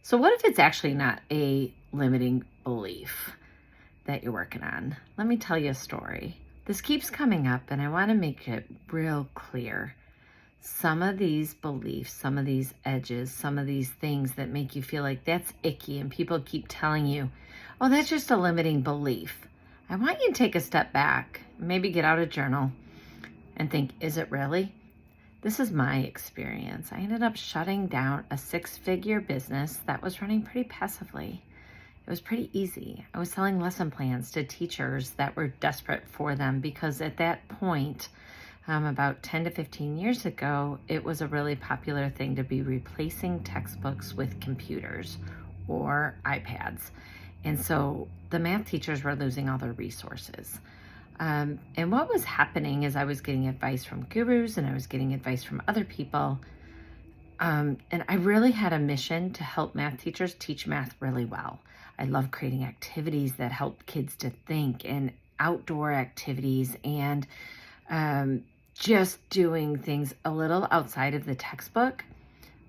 So what if it's actually not a limiting belief that you're working on? Let me tell you a story. This keeps coming up and I want to make it real clear. Some of these beliefs, some of these edges, some of these things that make you feel like that's icky and people keep telling you, oh, that's just a limiting belief. I want you to take a step back, maybe get out a journal and think, is it really? This is my experience. I ended up shutting down a 6-figure business that was running pretty passively. It was pretty easy. I was selling lesson plans to teachers that were desperate for them because at that point, about 10 to 15 years ago, it was a really popular thing to be replacing textbooks with computers or iPads. And so the math teachers were losing all their resources. And what was happening is I was getting advice from gurus and I was getting advice from other people. And I really had a mission to help math teachers teach math really well. I love creating activities that help kids to think and outdoor activities and just doing things a little outside of the textbook.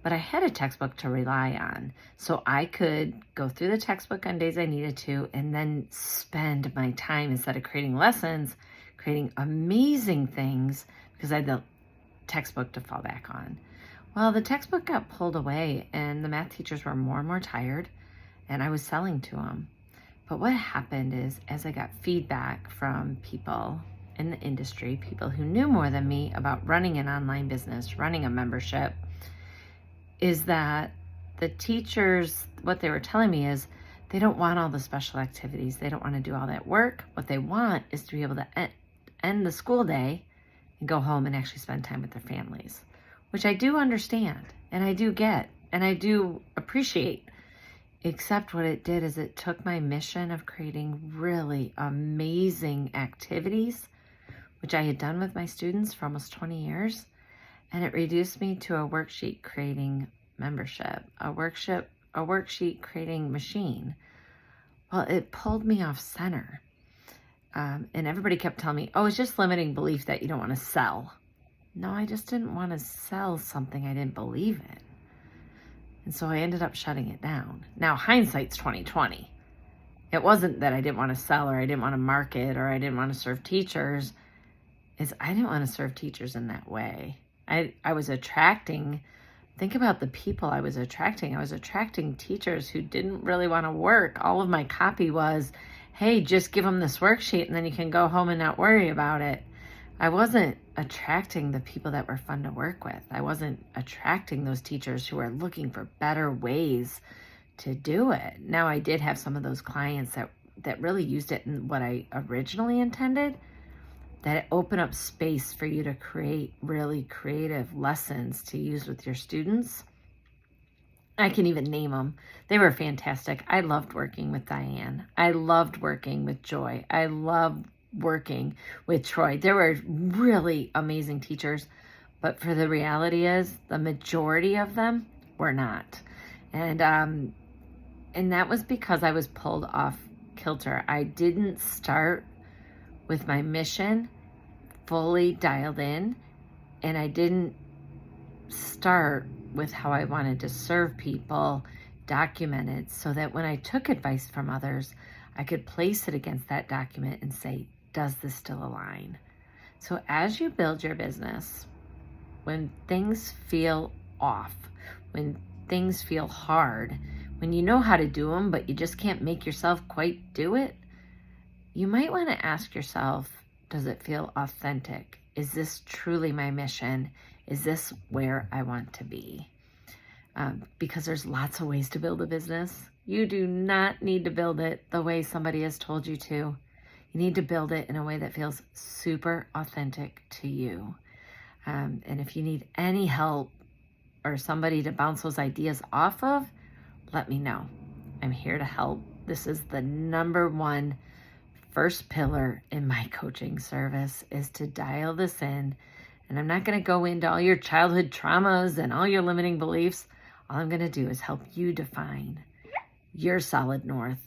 But I had a textbook to rely on. So I could go through the textbook on days I needed to and then spend my time, instead of creating lessons, creating amazing things because I had the textbook to fall back on. Well, the textbook got pulled away and the math teachers were more and more tired and I was selling to them. But what happened is, as I got feedback from people in the industry, people who knew more than me about running an online business, running a membership, is that the teachers, what they were telling me is they don't want all the special activities. They don't want to do all that work. What they want is to be able to end the school day and go home and actually spend time with their families, which I do understand and I do get and I do appreciate. Except what it did is it took my mission of creating really amazing activities, which I had done with my students for almost 20 years, and it reduced me to a worksheet creating membership, a worksheet creating machine. Well, it pulled me off center. And everybody kept telling me, oh, it's just limiting belief that you don't want to sell. No, I just didn't want to sell something I didn't believe in. And so I ended up shutting it down. Now, hindsight's 2020. It wasn't that I didn't want to sell or I didn't want to market or I didn't want to serve teachers. I didn't want to serve teachers in that way. I was attracting, think about the people I was attracting. I was attracting teachers who didn't really want to work. All of my copy was, hey, just give them this worksheet and then you can go home and not worry about it. I wasn't attracting the people that were fun to work with. I wasn't attracting those teachers who were looking for better ways to do it. Now, I did have some of those clients that really used it in what I originally intended, that it opened up space for you to create really creative lessons to use with your students. I can even name them. They were fantastic. I loved working with Diane. I loved working with Joy. I loved working with Troy. There were really amazing teachers, but for the reality is the majority of them were not. And that was because I was pulled off kilter. I didn't start with my mission fully dialed in, and I didn't start with how I wanted to serve people documented so that when I took advice from others, I could place it against that document and say, does this still align? So as you build your business, when things feel off, when things feel hard, when you know how to do them, but you just can't make yourself quite do it, you might want to ask yourself, does it feel authentic? Is this truly my mission? Is this where I want to be? Because there's lots of ways to build a business. You do not need to build it the way somebody has told you to. You need to build it in a way that feels super authentic to you. And if you need any help or somebody to bounce those ideas off of, let me know. I'm here to help. This is the number one first pillar in my coaching service, is to dial this in. And I'm not going to go into all your childhood traumas and all your limiting beliefs. All I'm going to do is help you define your solid north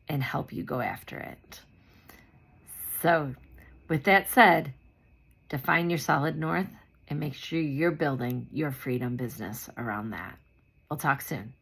and help you go after it. So with that said, define your solid north and make sure you're building your freedom business around that. We'll talk soon.